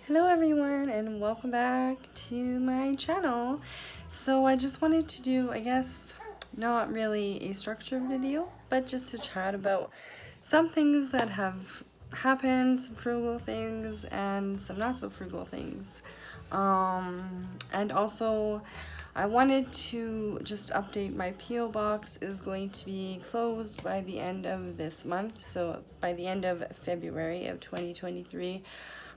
Hello everyone and welcome back to my channel. So I just wanted to do, I guess, not really a structured video, but just to chat about some things that have happened, some frugal things and some not so frugal things. And also I wanted to just update my PO box is going to be closed by the end of this month. So by the end of February of 2023.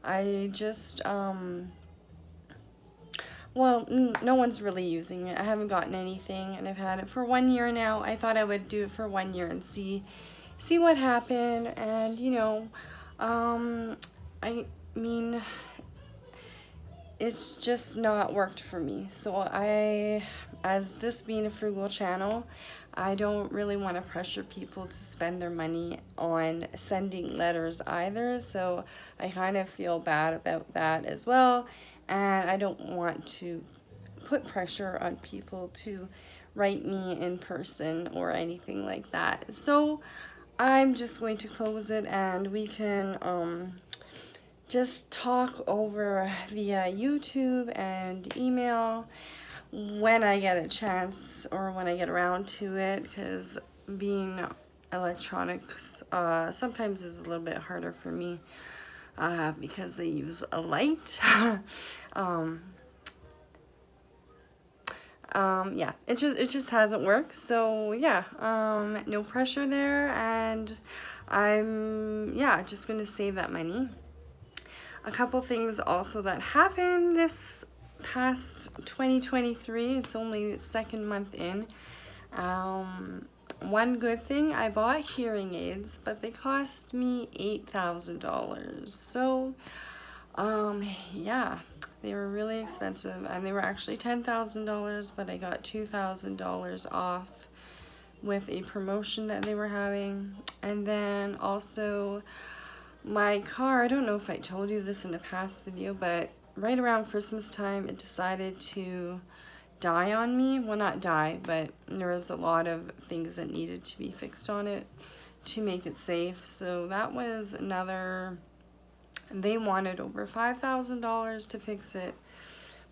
I just, well, no one's really using it. I haven't gotten anything, and I've had it for 1 year now. I thought I would do it for 1 year and see what happened, and, I mean, it's just not worked for me. So as this being a frugal channel, I don't really want to pressure people to spend their money on sending letters either. So I kind of feel bad about that as well. And I don't want to put pressure on people to write me in person or anything like that. So I'm just going to close it and we can just talk over via YouTube and email when I get a chance or when I get around to it, because being electronics sometimes is a little bit harder for me because they use a light. Yeah, it just hasn't worked. So yeah, no pressure there, and I'm just gonna save that money. A couple things also that happened this past 2023, it's only the second month in. One good thing, I bought hearing aids, but they cost me $8,000. So yeah, they were really expensive, and they were actually $10,000, but I got $2,000 off with a promotion that they were having. And then also my car, I don't know if I told you this in a past video, but right around Christmas time it decided to die on me. Well, not die, but there was a lot of things that needed to be fixed on it to make it safe. So that was another, they wanted over $5,000 to fix it,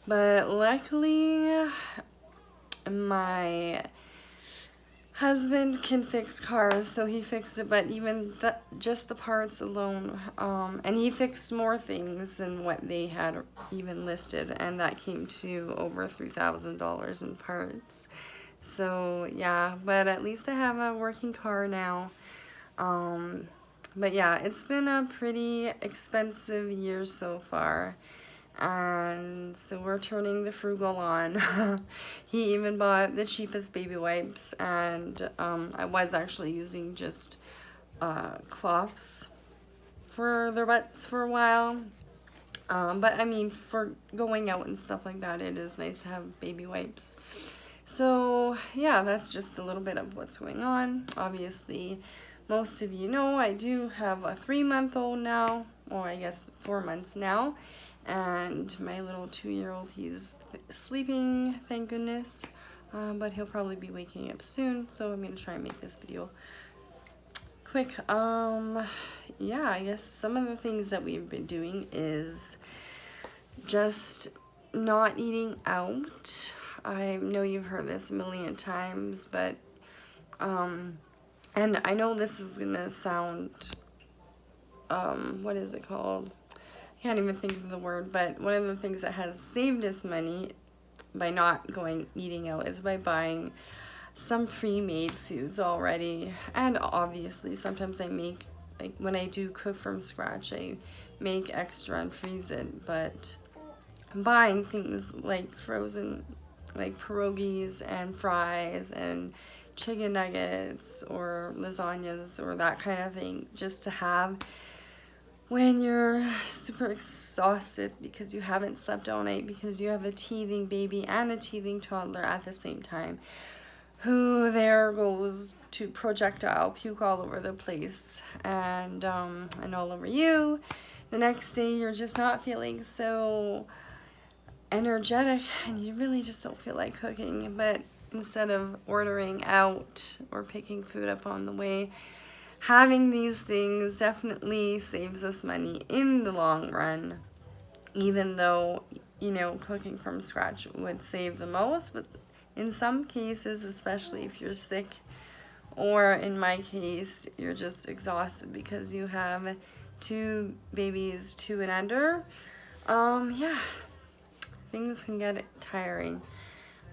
but luckily my husband can fix cars, so he fixed it. But even just the parts alone, and he fixed more things than what they had even listed, and that came to over $3,000 in parts. So yeah, but at least I have a working car now. But yeah, it's been a pretty expensive year so far. And so we're turning the frugal on. He even bought the cheapest baby wipes, and I was actually using just cloths for their butts for a while. But I mean, for going out and stuff like that, it is nice to have baby wipes. So yeah, that's just a little bit of what's going on. Obviously, most of you know I do have a 3-month-old now, or I guess 4 months now. And my little 2-year-old, he's sleeping, thank goodness, but he'll probably be waking up soon, so I'm going to try and make this video quick. Yeah, I guess some of the things that we've been doing is just not eating out. I know you've heard this a million times, but, and I know this is going to sound, what is it called? I can't even think of the word, but one of the things that has saved us money by not eating out is by buying some pre-made foods already. And obviously sometimes I make, like when I do cook from scratch, I make extra and freeze it. But buying things like frozen, like pierogies and fries and chicken nuggets or lasagnas or that kind of thing, just to have when you're super exhausted because you haven't slept all night, because you have a teething baby and a teething toddler at the same time, who there goes to projectile puke all over the place and all over you. The next day you're just not feeling so energetic and you really just don't feel like cooking. But instead of ordering out or picking food up on the way, having these things definitely saves us money in the long run. even though, you know, cooking from scratch would save the most. But in some cases, especially if you're sick, or in my case, you're just exhausted because you have 2 babies, 2 and under, yeah, things can get tiring,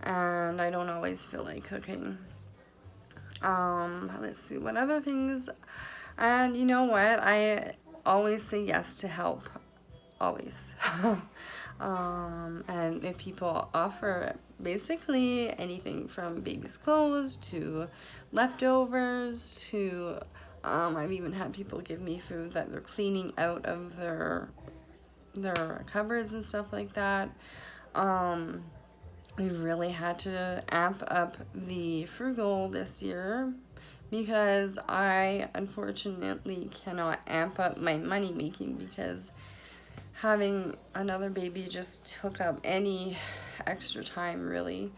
and I don't always feel like cooking. Let's see, what other things, and you know what, I always say yes to help, always. And if people offer basically anything from baby's clothes to leftovers to, I've even had people give me food that they're cleaning out of their cupboards and stuff like that. We've really had to amp up the Frugal this year because I unfortunately cannot amp up my money making because having another baby just took up any extra time really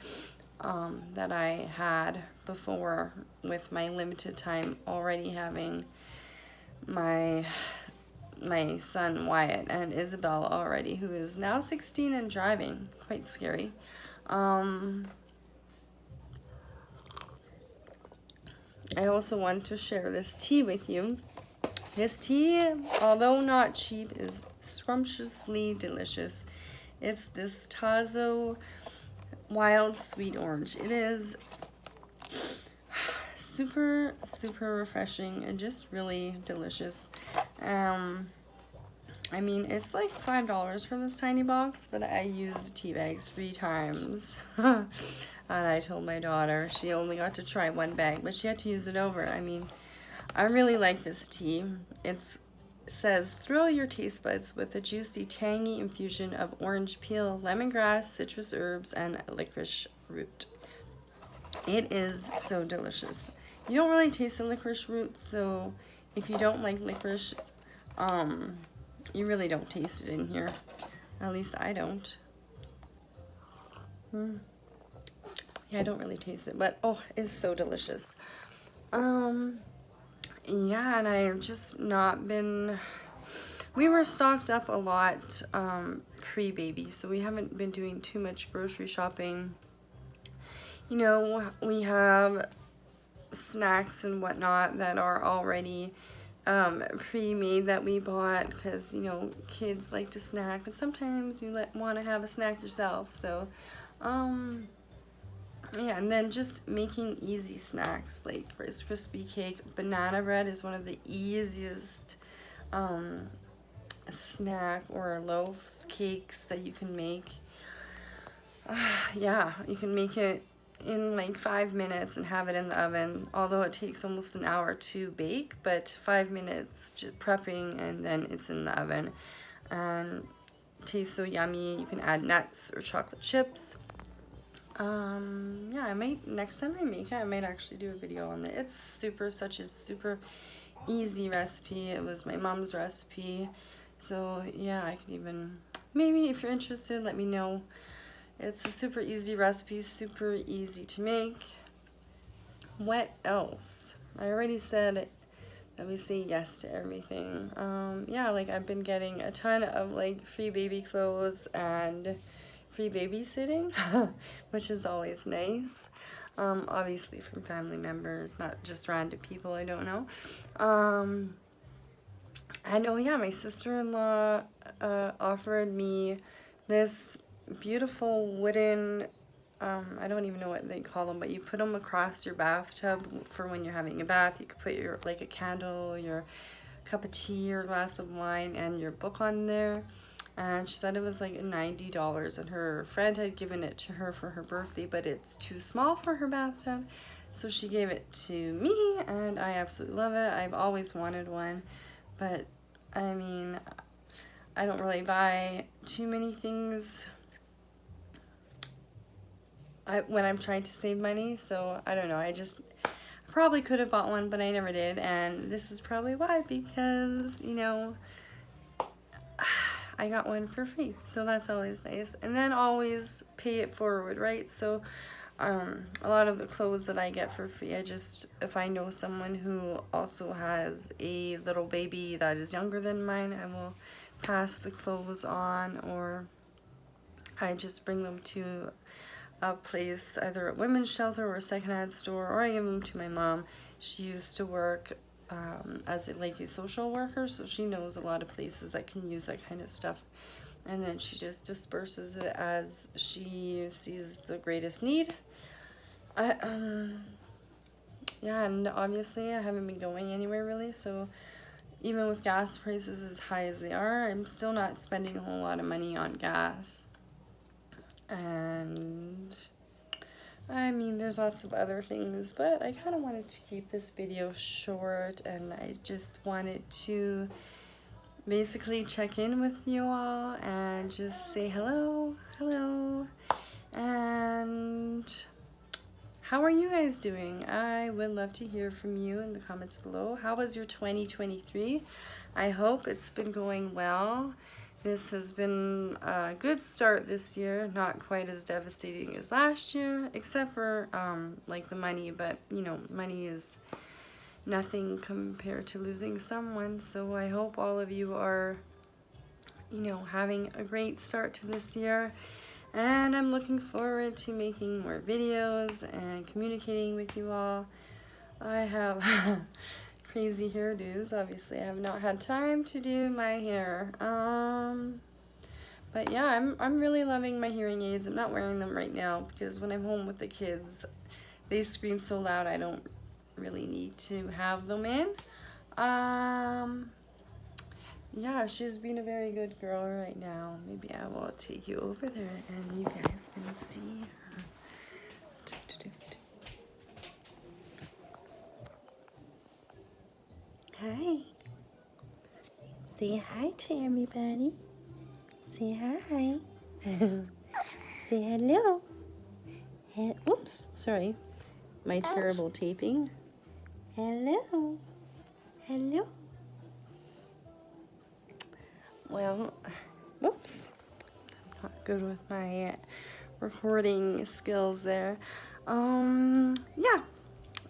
that I had before, with my limited time already having my son Wyatt and Isabel already, who is now 16 and driving. Quite scary. I also want to share this tea with you. This tea, although not cheap, is scrumptiously delicious. It's this Tazo Wild Sweet Orange. It is super, super refreshing and just really delicious. I mean, it's like $5 for this tiny box, but I used the tea bags 3 times. And I told my daughter she only got to try 1 bag, but she had to use it over. I mean, I really like this tea. It says, thrill your taste buds with a juicy, tangy infusion of orange peel, lemongrass, citrus herbs, and licorice root. It is so delicious. You don't really taste the licorice root, so if you don't like licorice, you really don't taste it in here. At least I don't. Yeah, I don't really taste it, but oh, it's so delicious. Yeah, and I've just not been, we were stocked up a lot pre-baby, so we haven't been doing too much grocery shopping. You know, we have snacks and whatnot that are already pre-made that we bought because, you know, kids like to snack, and sometimes you want to have a snack yourself. So, yeah, and then just making easy snacks like Rice Krispie cake. Banana bread is one of the easiest snack or loaves, cakes that you can make. Yeah, you can make it in like 5 minutes and have it in the oven, although it takes almost an hour to bake, but 5 minutes just prepping and then it's in the oven, and it tastes so yummy. You can add nuts or chocolate chips. Yeah, I might, next time I make it, I might actually do a video on it. It's such a super easy recipe. It was my mom's recipe, so yeah, I could even, maybe if you're interested, let me know. It's a super easy recipe, super easy to make. What else? I already said that we say yes to everything. Yeah, like I've been getting a ton of like free baby clothes and free babysitting, which is always nice. Obviously from family members, not just random people I don't know. And oh yeah, my sister-in-law offered me this beautiful wooden, I don't even know what they call them, but you put them across your bathtub for when you're having a bath. You could put your, like a candle, your cup of tea or glass of wine, and your book on there. And she said it was like $90, and her friend had given it to her for her birthday, but it's too small for her bathtub. So she gave it to me, and I absolutely love it. I've always wanted one, but I mean, I don't really buy too many things when I'm trying to save money, so I don't know. I probably could have bought one, but I never did, and this is probably why, because, you know, I got one for free, so that's always nice. And then always pay it forward, right? So a lot of the clothes that I get for free, if I know someone who also has a little baby that is younger than mine, I will pass the clothes on, or I just bring them to a place, either a women's shelter or a secondhand store, or I give them to my mom. She used to work as a social worker, so she knows a lot of places that can use that kind of stuff. And then she just disperses it as she sees the greatest need. Yeah, and obviously I haven't been going anywhere really, so even with gas prices as high as they are, I'm still not spending a whole lot of money on gas. And I mean, there's lots of other things, but I kind of wanted to keep this video short, and I just wanted to basically check in with you all and just say hello, and how are you guys doing? I would love to hear from you in the comments below. How was your 2023? I hope it's been going well. This has been a good start this year, not quite as devastating as last year, except for like the money, but you know, money is nothing compared to losing someone. So I hope all of you are, you know, having a great start to this year. And I'm looking forward to making more videos and communicating with you all. I have crazy hairdos. Obviously, I have not had time to do my hair. But yeah, I'm really loving my hearing aids. I'm not wearing them right now because when I'm home with the kids, they scream so loud I don't really need to have them in. Yeah, she's being a very good girl right now. Maybe I will take you over there and you guys can see her. Hi. Say hi to everybody. Say hi. Say hello. Oops, sorry. My terrible taping. Hello. Hello. Well, whoops, I'm not good with my recording skills there. Yeah,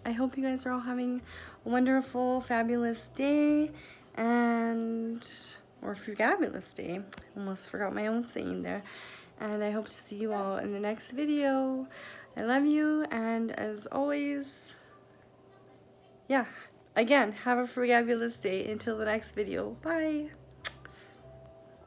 I hope you guys are all having a wonderful, fabulous day, or frugabulous day. Almost forgot my own saying there. And I hope to see you all in the next video. I love you, and as always, yeah, again, have a frugabulous day until the next video. Bye.